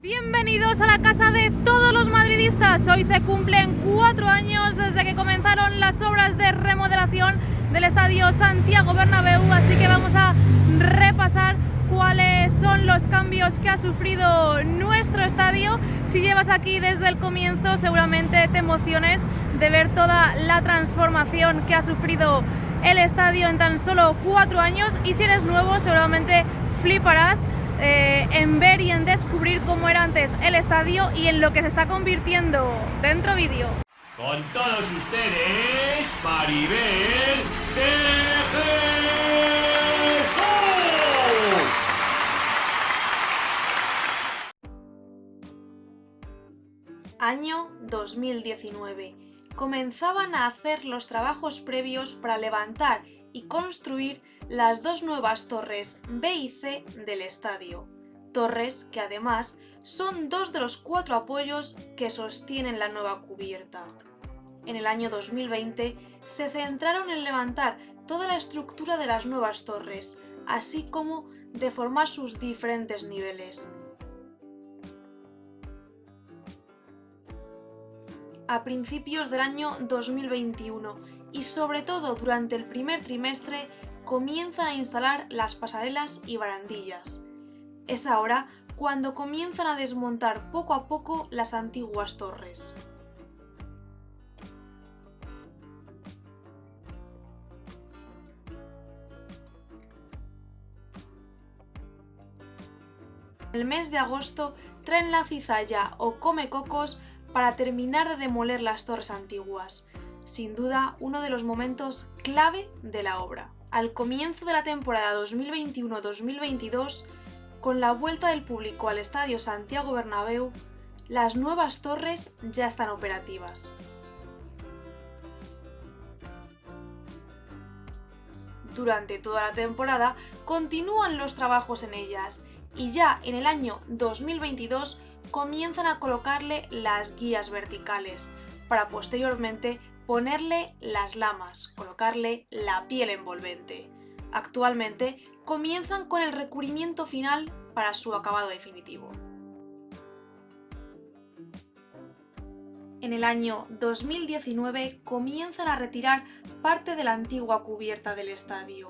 Bienvenidos a la casa de todos los madridistas. Hoy se cumplen 4 años desde que comenzaron las obras de remodelación del Estadio Santiago Bernabéu, así que vamos a repasar cuáles son los cambios que ha sufrido nuestro estadio. Si llevas aquí desde el comienzo, seguramente te emociones de ver toda la transformación que ha sufrido el estadio en tan solo 4 años, y si eres nuevo seguramente fliparás en ver y en descubrir cómo era antes el estadio y en lo que se está convirtiendo. Dentro vídeo. Con todos ustedes, Maribel de Jesús. Año 2019. Comenzaban a hacer los trabajos previos para levantar y construir las dos nuevas torres B y C del estadio. Torres que además son dos de los 4 apoyos que sostienen la nueva cubierta. En el año 2020 se centraron en levantar toda la estructura de las nuevas torres, así como de formar sus diferentes niveles. A principios del año 2021 y sobre todo durante el primer trimestre comienzan a instalar las pasarelas y barandillas. Es ahora cuando comienzan a desmontar poco a poco las antiguas torres. El mes de agosto traen la cizalla o comecocos para terminar de demoler las torres antiguas. Sin duda, uno de los momentos clave de la obra. Al comienzo de la temporada 2021-2022, con la vuelta del público al Estadio Santiago Bernabéu, las nuevas torres ya están operativas. Durante toda la temporada continúan los trabajos en ellas y ya en el año 2022 comienzan a colocarle las guías verticales para posteriormente ponerle las lamas, colocarle la piel envolvente. Actualmente comienzan con el recubrimiento final para su acabado definitivo. En el año 2019 comienzan a retirar parte de la antigua cubierta del estadio,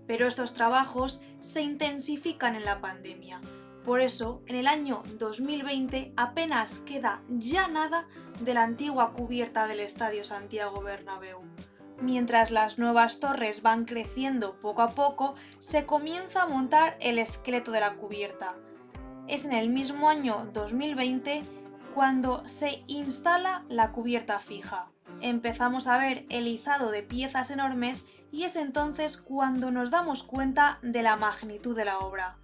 pero estos trabajos se intensifican en la pandemia. Por eso, en el año 2020 apenas queda ya nada de la antigua cubierta del Estadio Santiago Bernabéu. Mientras las nuevas torres van creciendo poco a poco, se comienza a montar el esqueleto de la cubierta. Es en el mismo año 2020 cuando se instala la cubierta fija. Empezamos a ver el izado de piezas enormes y es entonces cuando nos damos cuenta de la magnitud de la obra.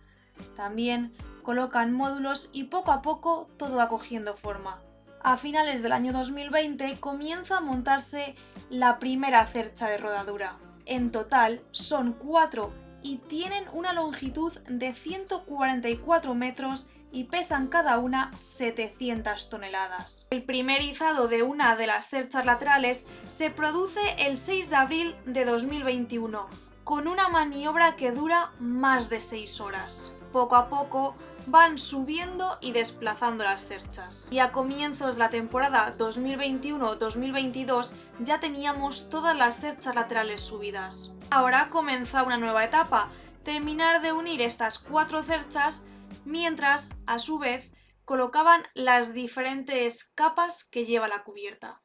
También colocan módulos y poco a poco todo va cogiendo forma. A finales del año 2020 comienza a montarse la primera cercha de rodadura. En total son 4 y tienen una longitud de 144 metros y pesan cada una 700 toneladas. El primer izado de una de las cerchas laterales se produce el 6 de abril de 2021, con una maniobra que dura más de 6 horas. Poco a poco van subiendo y desplazando las cerchas. Y a comienzos de la temporada 2021-2022 ya teníamos todas las cerchas laterales subidas. Ahora comienza una nueva etapa, terminar de unir estas 4 cerchas, mientras, a su vez, colocaban las diferentes capas que lleva la cubierta.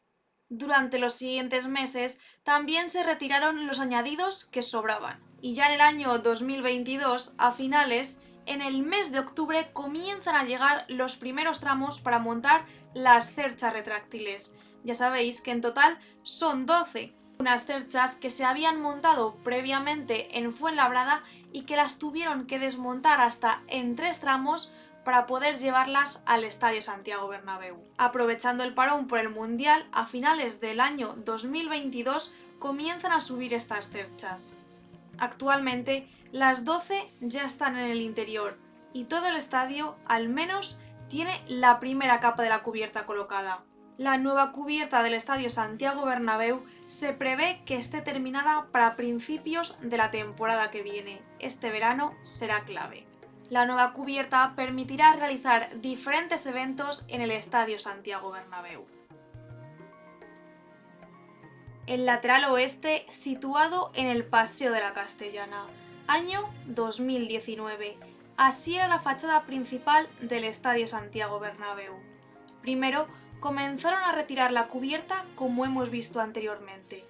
Durante los siguientes meses también se retiraron los añadidos que sobraban. Y ya en el año 2022, a finales, en el mes de octubre comienzan a llegar los primeros tramos para montar las cerchas retráctiles. Ya sabéis que en total son 12, unas cerchas que se habían montado previamente en Fuenlabrada y que las tuvieron que desmontar hasta en 3 tramos para poder llevarlas al Estadio Santiago Bernabéu. Aprovechando el parón por el Mundial, a finales del año 2022 comienzan a subir estas cerchas. Actualmente, las 12 ya están en el interior y todo el estadio, al menos, tiene la primera capa de la cubierta colocada. La nueva cubierta del Estadio Santiago Bernabéu se prevé que esté terminada para principios de la temporada que viene. Este verano será clave. La nueva cubierta permitirá realizar diferentes eventos en el Estadio Santiago Bernabéu. El lateral oeste, situado en el Paseo de la Castellana, año 2019. Así era la fachada principal del Estadio Santiago Bernabéu. Primero, comenzaron a retirar la cubierta como hemos visto anteriormente.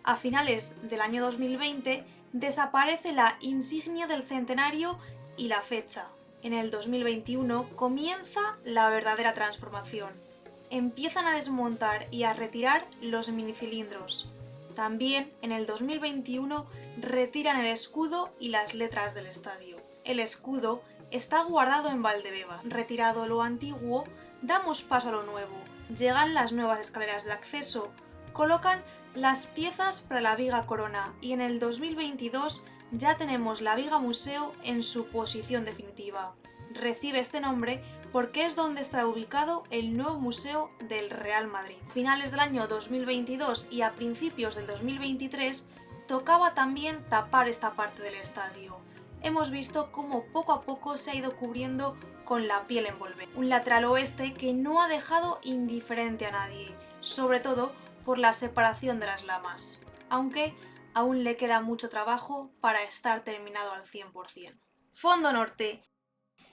A finales del año 2020 desaparece la insignia del centenario y la fecha. En el 2021 comienza la verdadera transformación. Empiezan a desmontar y a retirar los minicilindros. También en el 2021 retiran el escudo y las letras del estadio. El escudo está guardado en Valdebebas. Retirado lo antiguo, damos paso a lo nuevo. Llegan las nuevas escaleras de acceso, colocan las piezas para la viga corona y en el 2022 ya tenemos la viga museo en su posición definitiva. Recibe este nombre porque es donde estará ubicado el nuevo museo del Real Madrid. A finales del año 2022 y a principios del 2023 tocaba también tapar esta parte del estadio. Hemos visto cómo poco a poco se ha ido cubriendo con la piel envolvente. Un lateral oeste que no ha dejado indiferente a nadie, sobre todo por la separación de las lamas, aunque aún le queda mucho trabajo para estar terminado al 100%. Fondo norte,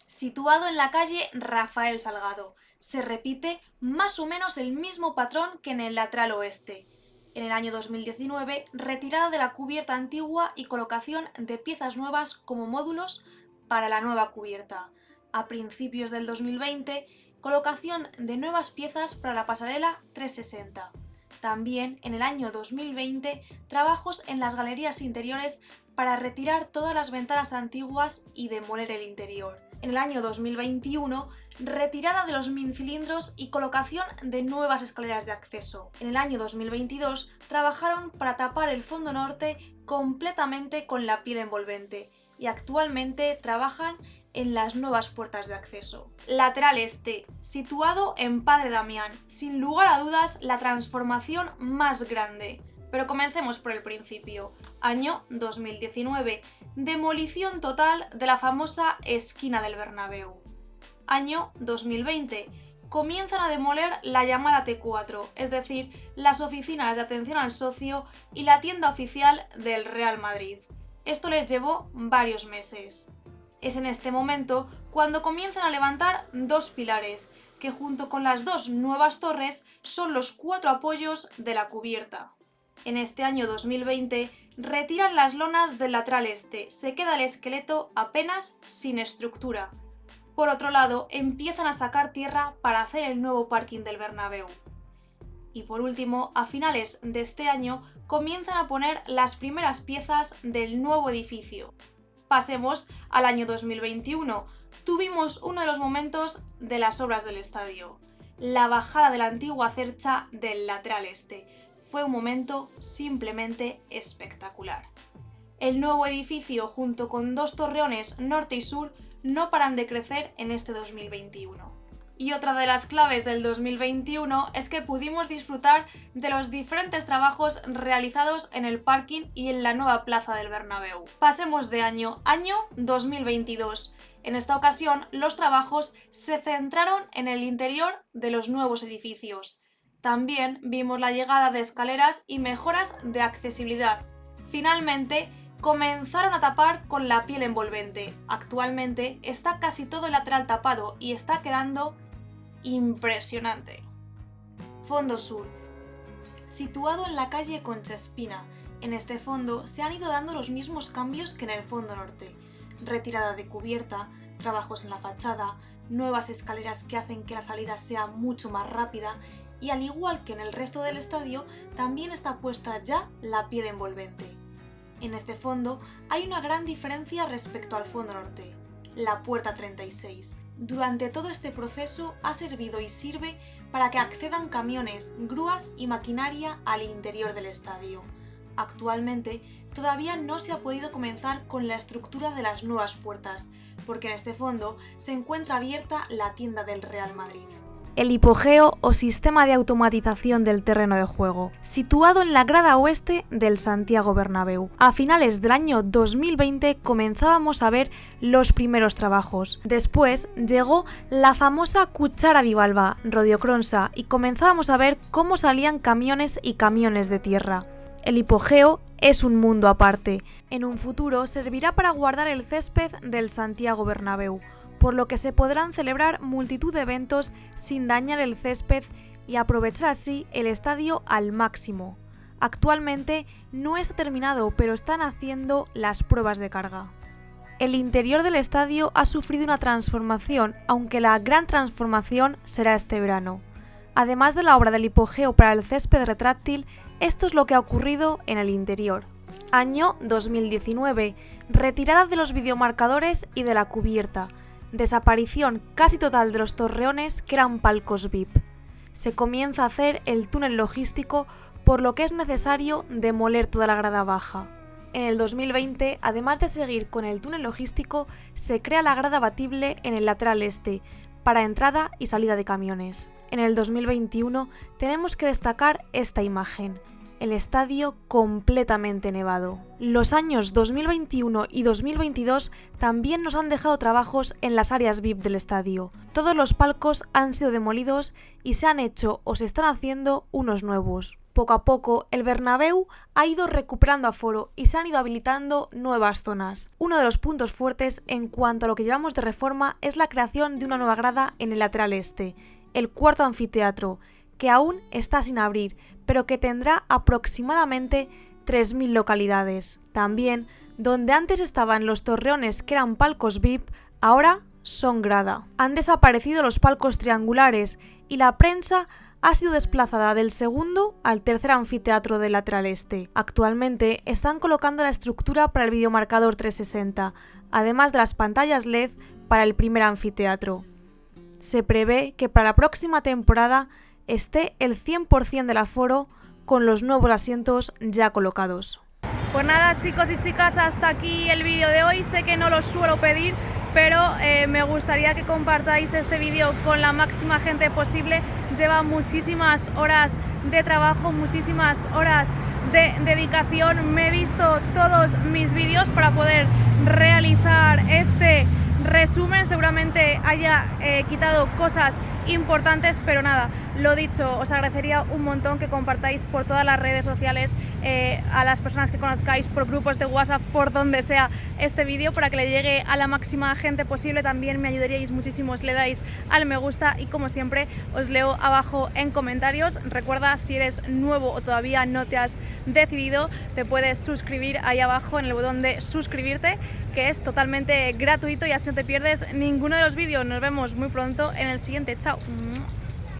situado en la calle Rafael Salgado. Se repite más o menos el mismo patrón que en el lateral oeste. En el año 2019, retirada de la cubierta antigua y colocación de piezas nuevas como módulos para la nueva cubierta. A principios del 2020, colocación de nuevas piezas para la pasarela 360. También en el año 2020, trabajos en las galerías interiores para retirar todas las ventanas antiguas y demoler el interior. En el año 2021, retirada de los minicilindros y colocación de nuevas escaleras de acceso. En el año 2022, trabajaron para tapar el fondo norte completamente con la piel envolvente y actualmente trabajan en las nuevas puertas de acceso. Lateral este, situado en Padre Damián, sin lugar a dudas la transformación más grande. Pero comencemos por el principio. Año 2019. Demolición total de la famosa esquina del Bernabéu. Año 2020. Comienzan a demoler la llamada T4, es decir, las oficinas de atención al socio y la tienda oficial del Real Madrid. Esto les llevó varios meses. Es en este momento cuando comienzan a levantar dos pilares, que junto con las dos nuevas torres son los 4 apoyos de la cubierta. En este año 2020 retiran las lonas del lateral este, se queda el esqueleto apenas sin estructura. Por otro lado, empiezan a sacar tierra para hacer el nuevo parking del Bernabéu. Y por último, a finales de este año comienzan a poner las primeras piezas del nuevo edificio. Pasemos al año 2021. Tuvimos uno de los momentos de las obras del estadio, la bajada de la antigua cercha del lateral este. Fue un momento simplemente espectacular. El nuevo edificio, junto con dos torreones norte y sur, no paran de crecer en este 2021. Y otra de las claves del 2021 es que pudimos disfrutar de los diferentes trabajos realizados en el parking y en la nueva plaza del Bernabéu. Pasemos de año 2022. En esta ocasión, los trabajos se centraron en el interior de los nuevos edificios. También vimos la llegada de escaleras y mejoras de accesibilidad. Finalmente, comenzaron a tapar con la piel envolvente. Actualmente está casi todo el lateral tapado y está quedando impresionante. Fondo sur, situado en la calle Concha Espina. En este fondo se han ido dando los mismos cambios que en el fondo norte. Retirada de cubierta, trabajos en la fachada, nuevas escaleras que hacen que la salida sea mucho más rápida y al igual que en el resto del estadio, también está puesta ya la piel envolvente. En este fondo hay una gran diferencia respecto al fondo norte, la puerta 36. Durante todo este proceso ha servido y sirve para que accedan camiones, grúas y maquinaria al interior del estadio. Actualmente todavía no se ha podido comenzar con la estructura de las nuevas puertas, porque en este fondo se encuentra abierta la tienda del Real Madrid. el hipogeo o sistema de automatización del terreno de juego, situado en la grada oeste del Santiago Bernabéu. A finales del año 2020 comenzábamos a ver los primeros trabajos. Después llegó la famosa cuchara bivalva, Rodiocronsa, y comenzábamos a ver cómo salían camiones y camiones de tierra. El hipogeo es un mundo aparte. En un futuro servirá para guardar el césped del Santiago Bernabéu, por lo que se podrán celebrar multitud de eventos sin dañar el césped y aprovechar así el estadio al máximo. Actualmente no está terminado, pero están haciendo las pruebas de carga. El interior del estadio ha sufrido una transformación, aunque la gran transformación será este verano. Además de la obra del hipogeo para el césped retráctil, esto es lo que ha ocurrido en el interior. Año 2019, retirada de los videomarcadores y de la cubierta. Desaparición casi total de los torreones que eran palcos VIP. Se comienza a hacer el túnel logístico, por lo que es necesario demoler toda la grada baja. En el 2020, además de seguir con el túnel logístico, se crea la grada batible en el lateral este, para entrada y salida de camiones. En el 2021 tenemos que destacar esta imagen. El estadio completamente nevado. Los años 2021 y 2022 también nos han dejado trabajos en las áreas VIP del estadio. Todos los palcos han sido demolidos y se han hecho o se están haciendo unos nuevos. Poco a poco, el Bernabéu ha ido recuperando aforo y se han ido habilitando nuevas zonas. Uno de los puntos fuertes en cuanto a lo que llevamos de reforma es la creación de una nueva grada en el lateral este, el cuarto anfiteatro, que aún está sin abrir, pero que tendrá aproximadamente 3.000 localidades. También, donde antes estaban los torreones que eran palcos VIP, ahora son grada. Han desaparecido los palcos triangulares y la prensa ha sido desplazada del segundo al tercer anfiteatro del lateral este. Actualmente están colocando la estructura para el videomarcador 360, además de las pantallas LED para el primer anfiteatro. Se prevé que para la próxima temporada esté el 100% del aforo con los nuevos asientos ya colocados. Pues nada, chicos y chicas, hasta aquí el vídeo de hoy. Sé que no lo suelo pedir, pero me gustaría que compartáis este vídeo con la máxima gente posible. Lleva muchísimas horas de trabajo, muchísimas horas de dedicación. Me he visto todos mis vídeos para poder realizar este resumen. Seguramente haya quitado cosas importantes, pero nada, lo dicho, os agradecería un montón que compartáis por todas las redes sociales, a las personas que conozcáis, por grupos de WhatsApp, por donde sea este vídeo, para que le llegue a la máxima gente posible. También me ayudaríais muchísimo si le dais al me gusta y, como siempre, os leo abajo en comentarios. Recuerda, si eres nuevo o todavía no te has decidido, te puedes suscribir ahí abajo en el botón de suscribirte, que es totalmente gratuito y así no te pierdes ninguno de los vídeos. Nos vemos muy pronto en el siguiente. Chao.